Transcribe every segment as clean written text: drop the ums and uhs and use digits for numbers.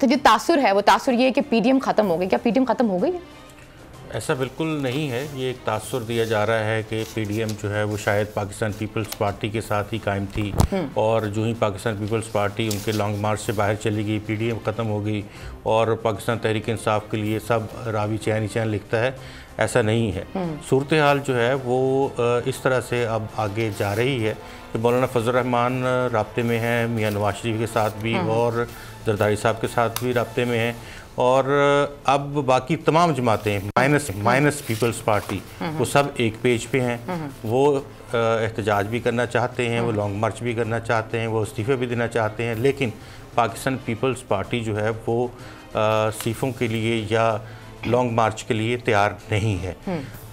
تو جو تاثر ہے وہ تاثر یہ ہے کہ پی ڈی ایم ختم ہو گئی. کیا پی ڈی ایم ختم ہو گئی ہے؟ ایسا بالکل نہیں ہے. یہ ایک تاثر دیا جا رہا ہے کہ پی ڈی ایم جو ہے وہ شاید پاکستان پیپلز پارٹی کے ساتھ ہی قائم تھی اور جو ہی پاکستان پیپلز پارٹی ان کے لانگ مارچ سے باہر چلی گئی, پی ڈی ایم ختم ہو گئی اور پاکستان تحریک انصاف کے لیے سب راوی چین ہی چین لکھتا ہے. ایسا نہیں ہے. صورتحال جو ہے وہ اس طرح سے اب آگے جا رہی ہے کہ مولانا فضل الرحمان رابطے میں ہیں, میاں نواز شریف کے ساتھ بھی اور زرداری صاحب کے ساتھ بھی رابطے میں ہیں, اور اب باقی تمام جماعتیں مائنس پیپلز پارٹی وہ سب ایک پیج پہ ہیں. وہ احتجاج بھی کرنا چاہتے ہیں, وہ لانگ مارچ بھی کرنا چاہتے ہیں, وہ استعفے بھی دینا چاہتے ہیں, لیکن پاکستان پیپلز پارٹی جو ہے وہ استعفوں کے لیے یا لانگ مارچ کے لیے تیار نہیں ہے.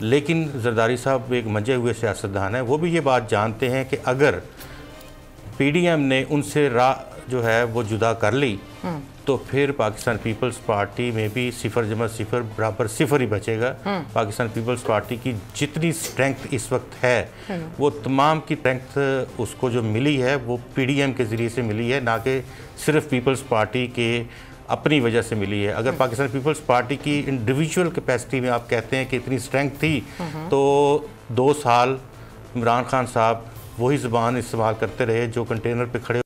لیکن زرداری صاحب ایک منجے ہوئے سیاستدان ہیں, وہ بھی یہ بات جانتے ہیں کہ اگر پی ڈی ایم نے ان سے راہ جو ہے وہ جدا کر لی تو پھر پاکستان پیپلز پارٹی میں بھی 0.0 برابر 0 ہی بچے گا. پاکستان پیپلز پارٹی کی جتنی سٹرینگتھ اس وقت ہے وہ تمام کی سٹرینگتھ اس کو جو ملی ہے وہ پی ڈی ایم کے ذریعے سے ملی ہے, نہ کہ صرف پیپلز پارٹی کے اپنی وجہ سے ملی ہے. اگر پاکستان پیپلز پارٹی کی انڈیویجول کیپیسٹی میں آپ کہتے ہیں کہ اتنی سٹرینگتھ تھی تو 2 سال عمران خان صاحب وہی زبان استعمال کرتے رہے جو کنٹینر پہ کھڑے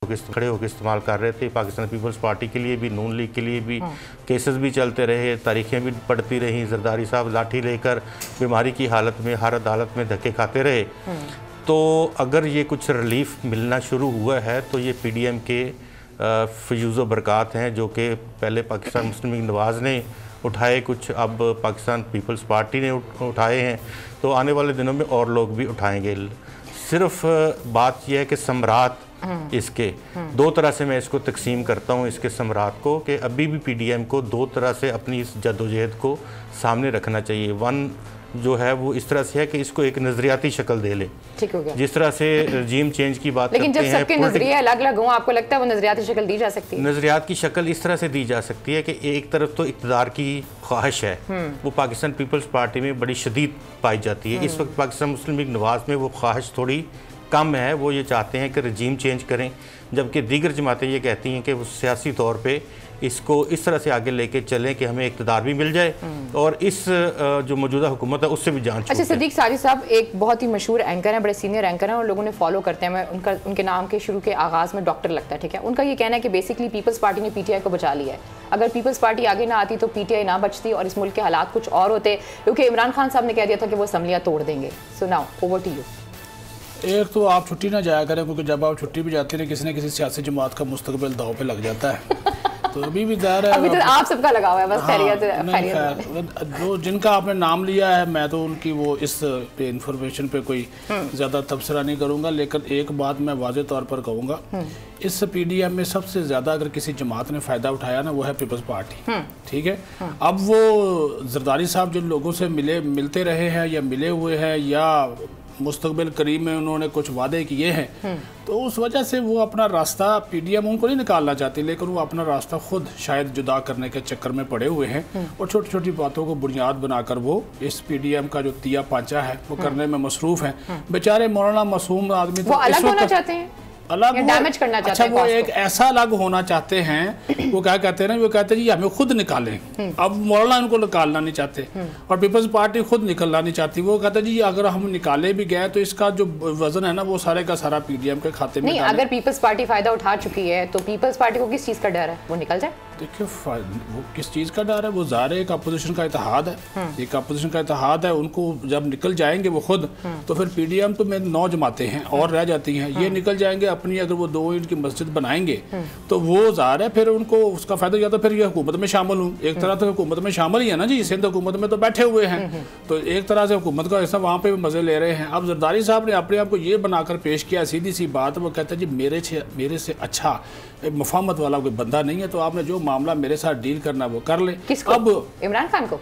ہو کے استعمال کر رہے تھے. پاکستان پیپلز پارٹی کے لیے بھی, نون لیگ کے لیے بھی کیسز بھی چلتے رہے, تاریخیں بھی پڑھتی رہیں. زرداری صاحب لاٹھی لے کر بیماری کی حالت میں ہر عدالت میں دھکے کھاتے رہے. تو اگر یہ کچھ ریلیف ملنا شروع ہوا ہے تو یہ پی ڈی ایم کے فیوز و برکات ہیں جو کہ پہلے پاکستان مسلم لیگ نواز نے اٹھائے, کچھ اب پاکستان پیپلز پارٹی نے اٹھائے ہیں, تو آنے والے دنوں میں اور لوگ بھی اٹھائیں گے. صرف بات یہ ہے کہ ثمرات اس کے 2 طرح سے میں اس کو تقسیم کرتا ہوں, اس کے ثمرات کو, کہ ابھی بھی پی ڈی ایم کو 2 طرح سے اپنی اس جدوجہد کو سامنے رکھنا چاہیے. ون جو ہے وہ اس طرح سے ہے کہ اس کو ایک نظریاتی شکل دے لے, جس طرح سے رجیم چینج کی بات کرتے ہیں. لیکن جب سب کے نظریے الگ الگ ہوں, آپ کو لگتا ہے وہ نظریاتی شکل دی جا سکتی ہے؟ نظریات کی شکل اس طرح سے دی جا سکتی ہے کہ ایک طرف تو اقتدار کی خواہش ہے, وہ پاکستان پیپلز پارٹی میں بڑی شدید پائی جاتی ہے. اس وقت پاکستان مسلم لیگ نواز میں وہ خواہش تھوڑی کم ہے, وہ یہ چاہتے ہیں کہ رجیم چینج کریں, جبکہ دیگر جماعتیں یہ کہتی ہیں کہ وہ سیاسی طور پہ اس کو اس طرح سے آگے لے کے چلیں کہ ہمیں اقتدار بھی مل جائے اور اس جو موجودہ حکومت ہے اس سے بھی جان چھوٹ جائے. اچھا, صدیق ساجد صاحب ایک بہت ہی مشہور اینکر ہیں, بڑے سینئر اینکر ہیں اور لوگوں نے فالو کرتے ہیں. میں ان کے نام کے شروع کے آغاز میں ڈاکٹر لگتا ہے, ٹھیک ہے. ان کا یہ کہنا ہے کہ بیسکلی پیپلز پارٹی نے پی ٹی آئی کو بچا لیا ہے. اگر پیپلز پارٹی آگے نہ آتی تو پی ٹی آئی نہ بچتی اور اس ملک کے حالات کچھ اور ہوتے, کیونکہ عمران خان صاحب نے کہہ دیا تھا کہ وہ اسمبلیاں توڑ دیں گے. So now over to you. ایک تو آپ چھٹی نہ جایا کریں, کیونکہ جب آپ چھٹی بھی جاتی ہیں کسی نہ کسی سیاسی جماعت کا مستقبل داؤ پہ لگ جاتا ہے. تو ابھی بھی ظاہر ہے ابھی تو آپ سب کا لگا ہوا ہے, بس خیریت. جو جن کا آپ نے نام لیا ہے میں تو ان کی وہ اس پہ انفارمیشن پہ کوئی زیادہ تبصرہ نہیں کروں گا, لیکن ایک بات میں واضح طور پر کہوں گا, اس پی ڈی ایم میں سب سے زیادہ اگر کسی جماعت نے فائدہ اٹھایا نا وہ ہے پیپلز پارٹی, ٹھیک ہے. اب وہ زرداری صاحب جن لوگوں سے ملتے رہے ہیں یا ملے ہوئے ہیں یا مستقبل قریب میں انہوں نے کچھ وعدے کیے ہیں, تو اس وجہ سے وہ اپنا راستہ پی ڈی ایم ان کو نہیں نکالنا چاہتی, لیکن وہ اپنا راستہ خود شاید جدا کرنے کے چکر میں پڑے ہوئے ہیں اور چھوٹی چھوٹی باتوں کو بنیاد بنا کر وہ اس پی ڈی ایم کا جو تیا پانچا ہے وہ کرنے میں مصروف ہیں. بیچارے مولانا معصوم آدمی وہ الگ ہونا چاہتے ہیں, الگ ڈیمیج کرنا چاہتے ہیں. اچھا, وہ ایک ایسا الگ ہونا چاہتے ہیں, وہ کیا کہتے ہیں نا, وہ کہتے ہیں جی ہمیں خود نکالیں. اب مولانا ان کو نکالنا نہیں چاہتے اور پیپلز پارٹی خود نکلنا نہیں چاہتی. وہ کہتے ہیں جی اگر ہم نکالے بھی گئے تو اس کا جو وزن ہے نا وہ سارے کا سارا پی ڈی ایم کے کھاتے میں. نہیں, اگر پیپلز پارٹی فائدہ اٹھا چکی ہے تو پیپلز پارٹی کو کس چیز کا ڈر ہے, وہ نکل جائے. دیکھیں وہ کس چیز کا ڈر ہے, وہ ظاہر ایک اپوزیشن کا اتحاد ہے, ایک اپوزیشن کا اتحاد ہے. ان کو جب نکل جائیں گے وہ خود, تو پھر پی ڈی ایم تو میں 9 جماعتیں ہیں اور رہ جاتی ہیں, یہ نکل جائیں گے اپنی, اگر وہ 2 اینٹ کی مسجد بنائیں گے تو وہ ظاہر ہے پھر ان کو اس کا فائدہ. یا تو پھر یہ حکومت میں شامل ہوں, ایک طرح سے حکومت میں شامل ہی ہے نا جی, سندھ حکومت میں تو بیٹھے ہوئے ہیں, تو ایک طرح سے حکومت کا حصہ وہاں پہ بھی مزے لے رہے ہیں. اب زرداری صاحب نے اپنے آپ کو یہ بنا کر پیش کیا, سیدھی سی بات, وہ کہتا ہے جی میرے سے اچھا مفاہمت والا کوئی بندہ نہیں ہے, تو آپ نے جو معاملہ میرے ساتھ ڈیل کرنا وہ کر لیں. کس کو؟ اب عمران خان کو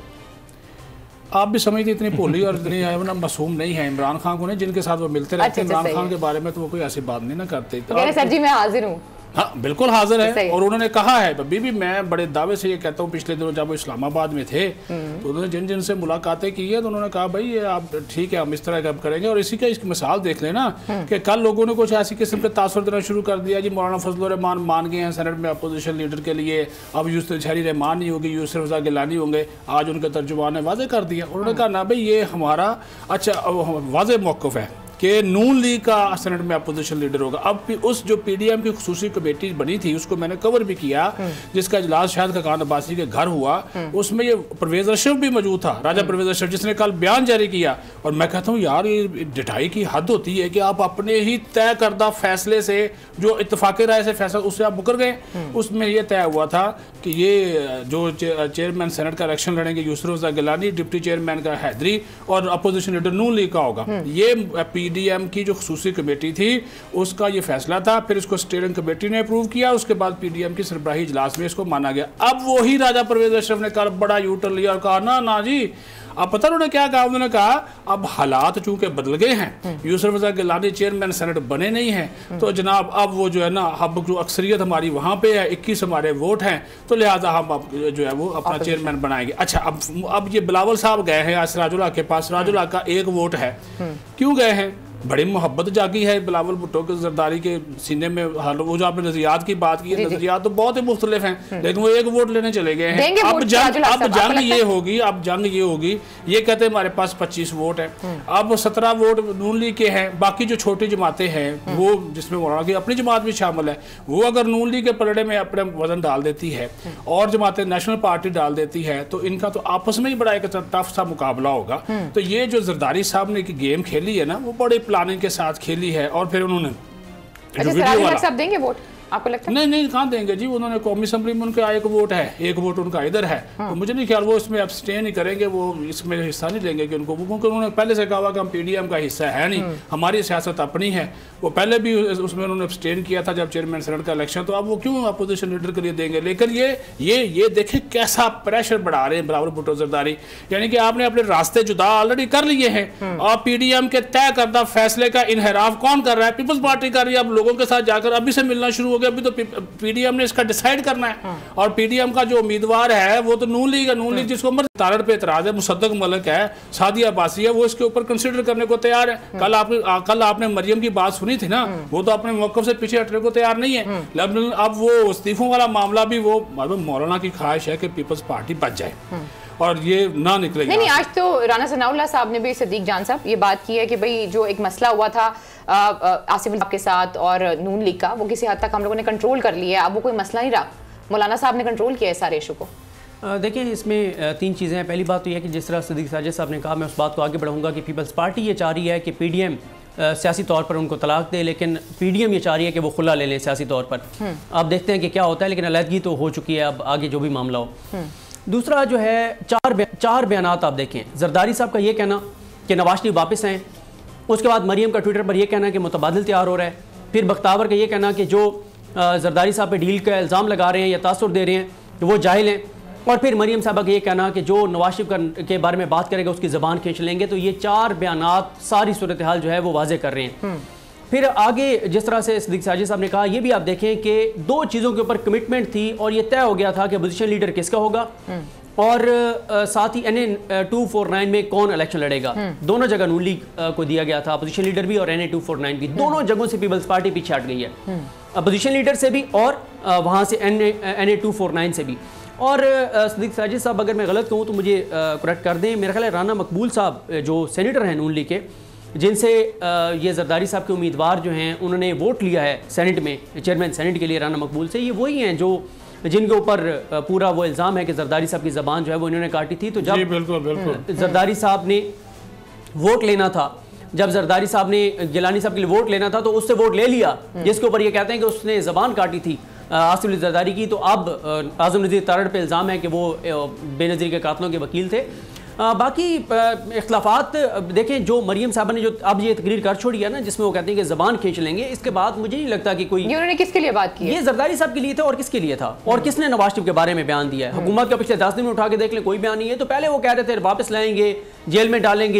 آپ بھی سمجھتے اتنی بھولی اور اتنی معصوم نہیں ہے. عمران خان کو نہیں, جن کے ساتھ وہ ملتے رہتے ہیں. عمران خان کے بارے میں تو وہ کوئی ایسی بات نہیں نہ کرتے. سر جی میں حاضر ہوں, ہاں بالکل حاضر ہے، اور انہوں نے کہا ہے ابھی بھی، میں بڑے دعوے سے یہ کہتا ہوں، پچھلے دنوں جب وہ اسلام آباد میں تھے تو انہوں نے جن سے ملاقاتیں کی ہیں تو انہوں نے کہا بھائی یہ آپ ٹھیک ہے ہم اس طرح کا کریں گے، اور اسی کا اس کی مثال دیکھ لیں نا کہ کل لوگوں نے کچھ ایسی قسم کے تاثر دینا شروع کر دیا، جی مولانا فضل الرحمان مان گئے ہیں سینٹ میں اپوزیشن لیڈر کے لیے، اب یوسف چھری رحمان نہیں ہوگی، یوسف رضا گیلانی ہوں گے، آج ان کے ترجمان نے واضح کر دیا، انہوں نے کہا نا بھائی یہ ہمارا اچھا واضح موقف ہے کہ نون لیگ کا سینٹ میں اپوزیشن لیڈر ہوگا۔ اب اس جو پی ڈی ایم کی خصوصی کمیٹی بنی تھی اس کو میں نے کور بھی کیا، جس کا اجلاس شاہد خاقان عباسی کے گھر ہوا، اس میں یہ پرویز اشرف بھی موجود تھا، راجہ پرویز اشرف، جس نے کل بیان جاری کیا، اور میں کہتا ہوں یار یہ ڈٹائی کی حد ہوتی ہے کہ آپ اپنے ہی طے کردہ فیصلے سے، جو اتفاق رائے سے فیصلہ، اس سے آپ مکر گئے۔ اس میں یہ طے ہوا تھا کہ یہ جو چیئرمین سینٹ کا الیکشن لڑیں گے یوسف رضا گیلانی، ڈپٹی چیئرمین کا حیدری، اور اپوزیشن لیڈر نون لیگ کا ہوگا۔ یہ پی ڈی ایم کی جو خصوصی کمیٹی تھی اس کا یہ فیصلہ تھا، پھر اس کو اسٹیئرنگ کمیٹی نے اپروو کیا، اس کے بعد پی ڈی ایم کی سربراہی اجلاس میں اس کو مانا گیا۔ اب وہی راجہ پرویز اشرف نے کل بڑا یو ٹرن لیا اور کہا نا جی، اب پتہ انہوں نے کیا کہا، انہوں نے کہا اب حالات چونکہ بدل گئے ہیں، یوسف رضا گیلانی چیئرمین سینٹ بنے نہیں ہیں، تو جناب اب وہ جو ہے نا، اب جو اکثریت ہماری وہاں پہ ہے، 21 ہمارے ووٹ ہیں، تو لہٰذا ہم اب جو ہے وہ اپنا چیئرمین بنائیں گے۔ اچھا اب یہ بلاول صاحب گئے ہیں آج سراج اللہ کے پاس، سراج اللہ کا 1 ووٹ ہے، کیوں گئے ہیں؟ بڑی محبت جاگی ہے بلاول بھٹو کے زرداری کے سینے میں، وہ جو آپ نے نظریات کی بات کی ہے، نظریات تو بہت ہی مختلف ہیں، لیکن وہ 1 ووٹ لینے چلے گئے ہیں۔ اب جنگ یہ ہوگی، یہ کہتے ہیں ہمارے پاس 25 ووٹ ہیں، اب 17 ووٹ نون لیگ کے ہیں، باقی جو چھوٹی جماعتیں ہیں وہ، جس میں مولانا کی اپنی جماعت بھی شامل ہے، وہ اگر نون لیگ کے پلڑے میں اپنے وزن ڈال دیتی ہے اور جماعتیں نیشنل پارٹی ڈال دیتی ہے، تو ان کا تو آپس میں ہی بڑا ایک ٹف سا مقابلہ ہوگا۔ تو یہ جو زرداری صاحب نے گیم کھیلی ہے نا، وہ بڑے پلاننگ کے ساتھ کھیلی ہے، اور پھر انہوں نے صاحب دیں گے ووٹ آپ کو لگتا ہے؟ نہیں کہاں دیں گے جی، انہوں نے قومی اسمبلی میں ان کا 1 ووٹ ہے، 1 ووٹ ان کا ادھر ہے، تو مجھے نہیں خیال وہ اس میں ابسٹین ہی کریں گے، وہ اس میں حصہ نہیں لیں گے کہ ان کو، کیونکہ انہوں نے پہلے سے کہا کہ ہم پی ڈی ایم کا حصہ ہے نہیں، ہماری سیاست اپنی ہے، وہ پہلے بھی اس میں انہوں نے ابسٹین کیا تھا جب چیئرمین سینٹ کا الیکشن، تو اب وہ کیوں اپوزیشن لیڈر کے لیے دیں گے؟ لیکن یہ دیکھیں کیسا پریشر بڑھا رہے ہیں بلاول بھٹو زرداری، یعنی کہ آپ نے اپنے راستے جدا آلریڈی کر لیے ہیں، اور پی ڈی ایم کے طے کردہ فیصلے کا انحراف کون کر رہا ہے؟ پیپلز پارٹی کر رہی ہے، اب لوگوں کے ساتھ جا کر ابھی سے ملنا شروع ہو گیا، ابھی تو پی ڈی ایم نے اس کا ڈیسائیڈ کرنا ہے، اور پی ڈی ایم کا جو امیدوار ہے وہ تو نون لیگ ہے، نون لیگ جس کو تارڑ پہ اعتراض ہے، مصدق ملک ہے، سعدیہ عباسی ہے، وہ اس کے اوپر کنسیڈر کرنے کو تیار ہے۔ کل آپ نے مریم کی بات سنی تھی نا، وہ تو اپنے موقف سے پیچھے ہٹنے کو تیار نہیں ہے، لیکن اب وہ استعفوں والا معاملہ بھی، وہ مولانا کی خواہش ہے کہ پیپلز پارٹی بچ جائے اور یہ نہ نکلے گا۔ نہیں آج تو رانا ثناء اللہ صاحب نے بھی، صدیق جان صاحب، یہ بات کی ہے کہ بھئی جو ایک مسئلہ ہوا تھا آصف اللہ کے ساتھ اور نون لیگ کا، وہ کسی حد تک ہم لوگوں نے کنٹرول کر لیا ہے، اب وہ کوئی مسئلہ نہیں رہا، مولانا صاحب نے کنٹرول کیا ہے سارے ایشو کو۔ دیکھیں اس میں 3 چیزیں ہیں۔ پہلی بات تو یہ ہے کہ جس طرح صدیق ساجد صاحب نے کہا، میں اس بات کو آگے بڑھاؤں گا کہ پیپلز پارٹی یہ چاہ رہی ہے کہ پی ڈی ایم سیاسی طور پر ان کو طلاق دے، لیکن پی ڈی ایم یہ چاہ رہی ہے کہ وہ خلا لے لیں سیاسی طور پر۔ آپ دیکھتے ہیں کہ کیا ہوتا ہے، لیکن علیحدگی تو ہو چکی ہے، اب آگے جو بھی معاملہ ہو۔ دوسرا جو ہے 4 بیانات آپ دیکھیں، زرداری صاحب کا یہ کہنا کہ نواز شریف واپس ہیں، اس کے بعد مریم کا ٹویٹر پر یہ کہنا کہ متبادل تیار ہو رہا ہے، پھر بختاور کا یہ کہنا کہ جو زرداری صاحب پہ ڈیل کا الزام لگا رہے ہیں یا تاثر دے رہے ہیں وہ جاہل ہیں، اور پھر مریم صاحبہ کا یہ کہنا کہ جو نواز شریف کے بارے میں بات کرے گا اس کی زبان کھینچ لیں گے۔ تو یہ 4 بیانات ساری صورتحال جو ہے وہ واضح کر رہے ہیں۔ پھر آگے جس طرح سے صدیق ساجد صاحب نے کہا، یہ بھی آپ دیکھیں کہ 2 چیزوں کے اوپر کمٹمنٹ تھی، اور یہ طے ہو گیا تھا کہ اپوزیشن لیڈر کس کا ہوگا، اور ساتھ ہی NA-249 میں کون الیکشن لڑے گا۔ دونوں جگہ نون لیگ کو دیا گیا تھا، اپوزیشن لیڈر بھی اور NA-249 بھی، دونوں جگہوں سے پیپلز پارٹی پیچھے ہٹ گئی ہے، اپوزیشن لیڈر سے بھی اور وہاں سے NA-249 سے بھی۔ اور صدیق ساجد صاحب اگر میں غلط کہوں تو مجھے کریکٹ کر دیں، میرا خیال ہے رانا مقبول صاحب جو سینیٹر ہیں نون لیگ کے، جن سے یہ زرداری صاحب کے امیدوار جو ہیں انہوں نے ووٹ لیا ہے سینٹ میں، چیئرمین سینٹ کے لیے رانا مقبول سے، یہ وہی ہیں جو جن کے اوپر پورا وہ الزام ہے کہ زرداری صاحب کی زبان جو ہے وہ انہوں نے کاٹی تھی۔ تو جب زرداری صاحب نے ووٹ لینا تھا، جب زرداری صاحب نے گیلانی صاحب کے لیے ووٹ لینا تھا تو اس سے ووٹ لے لیا، جس کے اوپر یہ کہتے ہیں کہ اس نے زبان کاٹی تھی آصف علی زرداری کی۔ تو اب اعظم نذیر تارڑ پہ الزام ہے کہ وہ بے نظیر کے قاتلوں کے وکیل تھے۔ باقی اختلافات دیکھیں، جو مریم صاحبہ نے جو اب یہ تقریر کر چھوڑی ہے نا، جس میں وہ کہتے ہیں کہ زبان کھینچ لیں گے، اس کے بعد مجھے نہیں لگتا کہ کوئی، انہوں نے کس کے لیے بات کی ہے؟ یہ زرداری صاحب کے لیے تھا اور کس کے لیے تھا، اور کس نے نواز شریف کے بارے میں بیان دیا ہے؟ حکومت کا پچھلے 10 دن میں اٹھا کے دیکھ لیں، کوئی بیان نہیں ہے۔ تو پہلے وہ کہہ رہے تھے واپس لائیں گے، جیل میں ڈالیں گے،